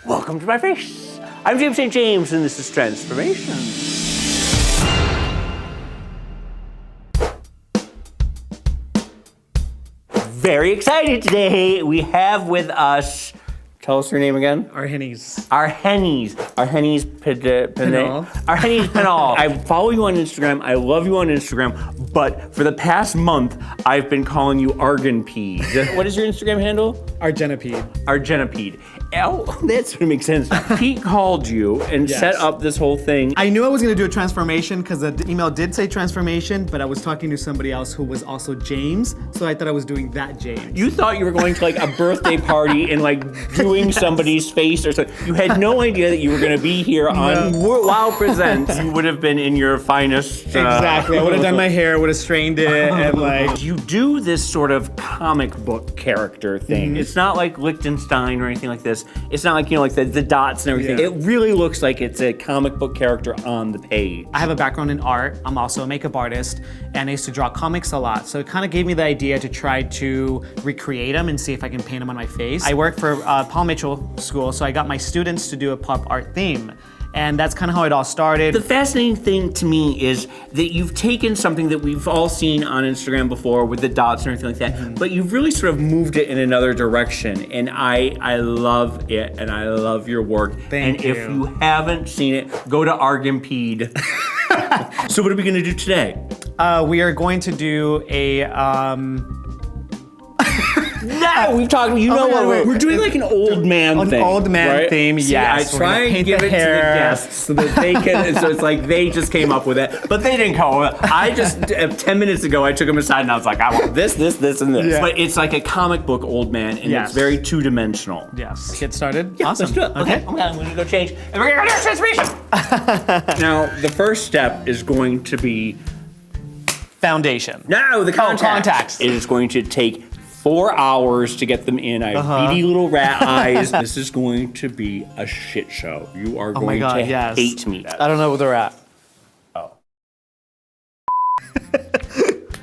Welcome to my face. I'm James St. James, and this is Transformation. Very excited today. We have with us, tell us your name again. Argenis. Argenis Pinal. Argenis Pinal. I follow you on Instagram. I love you on Instagram. But for the past month, I've been calling you Argenpede. What is your Instagram handle? Argenipede. Argenipede. Oh, that's what makes sense. Pete called you and set up this whole thing. I knew I was gonna do a transformation because the email did say transformation, but I was talking to somebody else who was also James, so I thought I was doing that James. You thought you were going to like a birthday party and like doing somebody's face or something. You had no idea that you were gonna be here on WOWPresents. You would have been in your finest. Exactly. I would have done my hair, would have strained it, and like. You do this sort of comic book character thing. It's not like Liechtenstein or anything like this. It's not like, you know, like the dots and everything. Yeah. It really looks like it's a comic book character on the page. I have a background in art. I'm also a makeup artist, and I used to draw comics a lot. So it kind of gave me the idea to try to recreate them and see if I can paint them on my face. I work for Paul Mitchell School, so I got my students to do a pop art theme. And that's kind of how it all started. The fascinating thing to me is that you've taken something that we've all seen on Instagram before with the dots and everything like that, but you've really sort of moved it in another direction. And I love it, and I love your work. Thank you. If you haven't seen it, go to Argenpede. So what are we gonna do today? We are going to do a, No, we've talked. You know what? We're doing like an old man thing. An old man right? theme, See, yes. I try and give it to the guests so that they can. So it's like they just came up with it, but they didn't come up with it. I just 10 minutes ago I took them aside and I was like, I want this, and this. Yeah. But it's like a comic book old man, and it's very two-dimensional. Yes. Get started? Yeah, Awesome. let's do it. Okay. I'm gonna go change, and we're gonna do a transformation. Now, the first step is going to be Foundation. no, the contacts. Contacts. It is going to take 4 hours to get them in. I have beady little rat eyes. This is going to be a shit show. You are going to hate me. I don't know where they're at. Oh.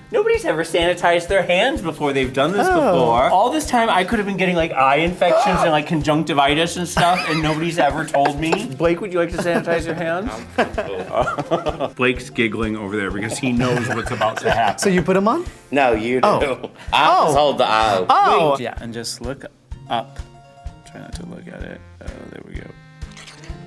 Nobody's ever sanitized their hands before they've done this before. All this time I could have been getting like eye infections and like conjunctivitis and stuff, and nobody's ever told me. Blake, would you like to sanitize your hands? Blake's giggling over there because he knows what's about to happen. So you put them on? No, you do. Oh. I just hold the eye. Oh! Wait. Yeah, and just look up. Try not to look at it. Oh, there we go.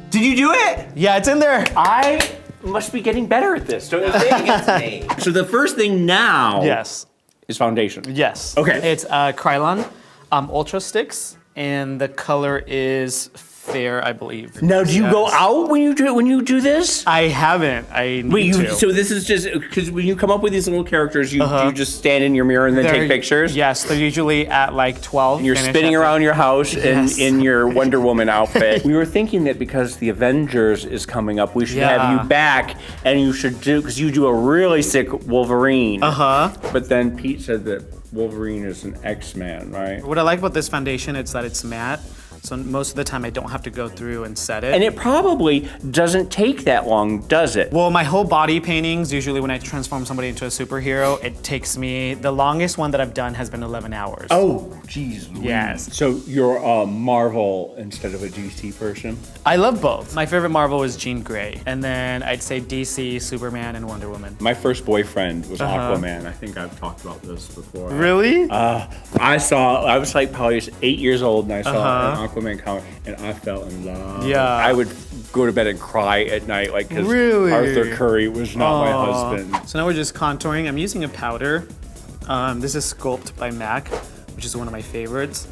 Did you do it? Yeah, it's in there. I must be getting better at this, don't you think? It's me. So the first thing now Yes. is foundation. Yes. Okay. It's Krylon Ultra Sticks, and the color is fair, I believe. Now, do you go out when you do this? I haven't. I need Wait, to. so this is just because when you come up with these little characters, you just stand in your mirror and then They're- take pictures? Yes, they're usually at like 12. And you're finish spinning at around your house Yes. in your Wonder Woman outfit. We were thinking that because the Avengers is coming up, we should have you back, and you should do, because you do a really sick Wolverine. But then Pete said that Wolverine is an X-Man, right? What I like about this foundation is that it's matte, so most of the time I don't have to go through and set it. And it probably doesn't take that long, does it? Well, my whole body paintings, usually when I transform somebody into a superhero, it takes me, the longest one that I've done has been 11 hours. Oh, geez. Yes. So you're a Marvel instead of a DC person? I love both. My favorite Marvel was Jean Grey, and then I'd say DC, Superman, and Wonder Woman. My first boyfriend was Aquaman. I think I've talked about this before. Really? I was like probably 8 years old, and I saw an Aquaman comic, and I fell in love. Yeah. I would go to bed and cry at night, like, because Really? Arthur Curry was not my husband. So now we're just contouring. I'm using a powder. This is Sculpt by MAC, which is one of my favorites.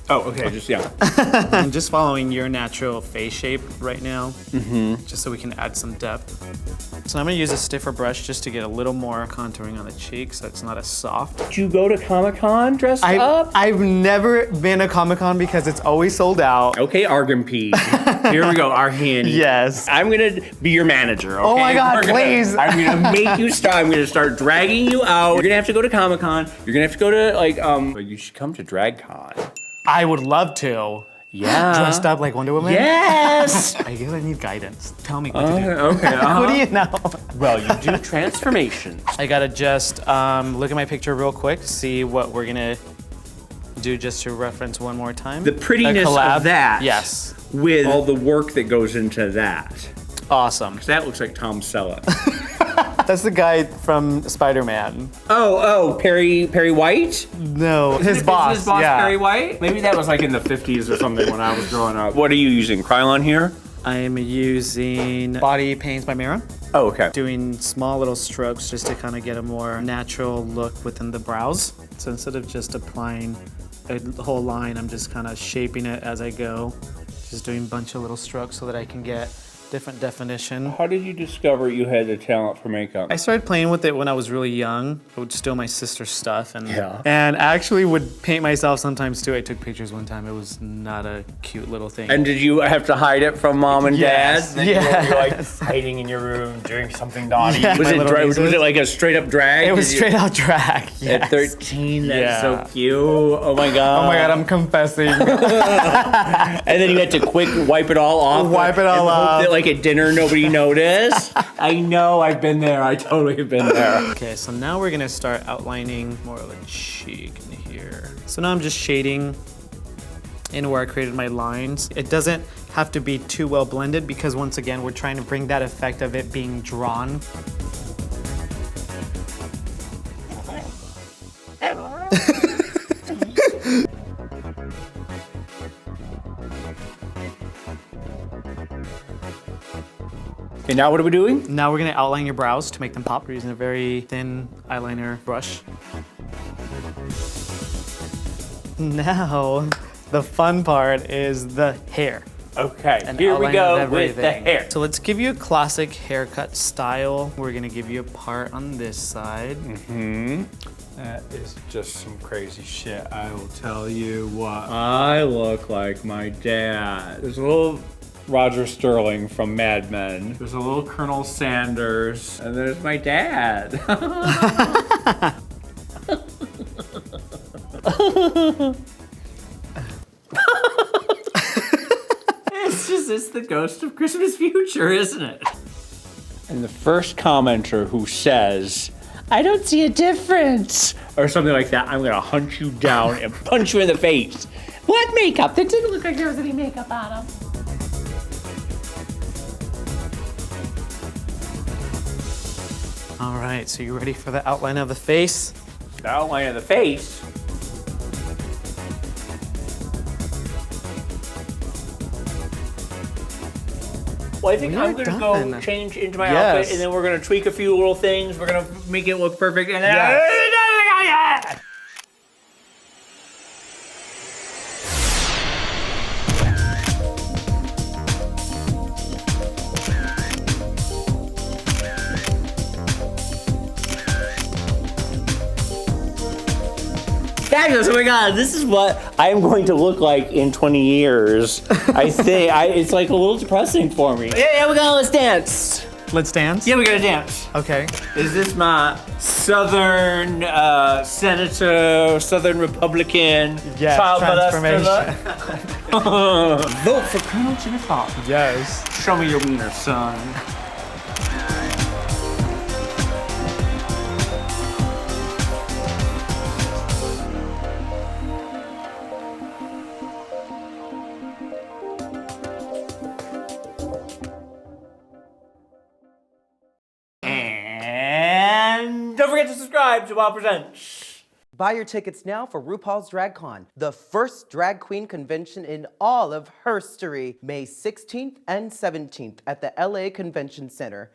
Oh, okay, just, yeah. I'm just following your natural face shape right now, just so we can add some depth. So I'm gonna use a stiffer brush just to get a little more contouring on the cheek so it's not as soft. Did you go to Comic-Con dressed up? I've never been to Comic-Con because it's always sold out. Okay, Argenpede. Here we go, Argenis. Yes. I'm gonna be your manager, okay? Oh my God, please. I'm gonna make you start. I'm gonna start dragging you out. You're gonna have to go to Comic-Con. You're gonna have to go to, like, you should come to DragCon. I would love to. Yeah. Dressed up like Wonder Woman? Yes! I guess I need guidance. Tell me what to do. Okay. What do you know? Well, you do transformations. I gotta just look at my picture real quick, see what we're gonna do just to reference one more time. The prettiness A collab. of that. Yes. With all the work that goes into that. Awesome. That looks like Tom Selleck. That's the guy from Spider-Man. Oh, Perry White? No, his boss. His boss, yeah. Perry White? Maybe that was like in the 50s or something when I was growing up. What are you using, Krylon here? I'm using Body Paints by Mira. Oh, okay. Doing small little strokes just to kind of get a more natural look within the brows. So instead of just applying a whole line, I'm just kind of shaping it as I go. Just doing a bunch of little strokes so that I can get different definition. How did you discover you had the talent for makeup? I started playing with it when I was really young. I would steal my sister's stuff and Yeah. and actually would paint myself sometimes too. I took pictures one time. It was not a cute little thing. And did you have to hide it from mom and Yes, dad? yes. You're like hiding in your room doing something naughty. Yeah. Was My it little was nieces. it like a straight up drag? It was Did you- straight out drag. Yes. At 13, that's Yeah. so cute. Oh my god. Oh my god, I'm confessing. And then you had to quick wipe it all off. Wipe it all and hope off. that, like at dinner, nobody noticed. I know, I've been there. I totally have been there. Okay, so now we're gonna start outlining more of a cheek in here. So now I'm just shading in where I created my lines. It doesn't have to be too well blended because once again, we're trying to bring that effect of it being drawn. And now what are we doing? Now we're gonna outline your brows to make them pop. We're using a very thin eyeliner brush. Now, the fun part is the hair. Okay, An here we outline go of with the everything. hair. So let's give you a classic haircut style. We're gonna give you a part on this side. That is just some crazy shit. I will tell you what. I look like my dad. There's a little Roger Sterling from Mad Men. There's a little Colonel Sanders. And there's my dad. It's the ghost of Christmas future, isn't it? And the first commenter who says, I don't see a difference, or something like that, I'm gonna hunt you down and punch you in the face. What makeup? That didn't look like there was any makeup on him. All right, so you ready for the outline of the face? The outline of the face. Well, I think We I'm are gonna done. go change into my Yes. outfit, and then we're gonna tweak a few little things. We're gonna make it look perfect, and then. Yes. Fabulous! Oh my god, this is what I am going to look like in 20 years. I think it's like a little depressing for me. Yeah, we gotta let's dance. Let's dance? Yeah, we gotta dance. Okay. Is this my Southern senator, Southern Republican Yeah, child transformation. molester? Vote for Colonel Jimmy Pop. Yes. Show me your wiener, son. And don't forget to subscribe to WOWPresents. Buy your tickets now for RuPaul's DragCon, the first drag queen convention in all of herstory, May 16th and 17th at the LA Convention Center.